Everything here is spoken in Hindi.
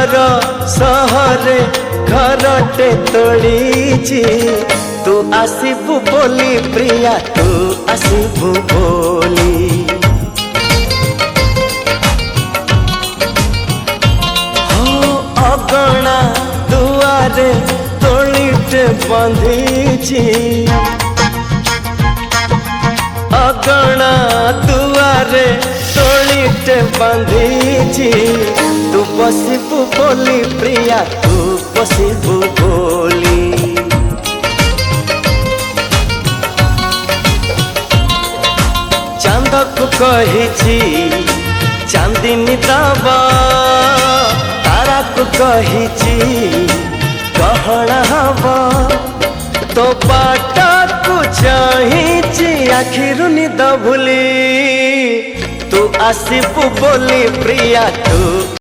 घर सहरे घरटे तोड़ी तू आसबू बोली प्रिया तू आसबू बोली हो अगणा दुआरे तोड़ीटे बांधी अगणा दुआरे तोड़ीटे बांधी तू बसबू बोली प्रिया तू बसबू बोली चांद को कही चांदनी दबा तारा को कही गहना हवा तो बाटा को चाही आखिर निद भूली तू आसबू बोली प्रिया तू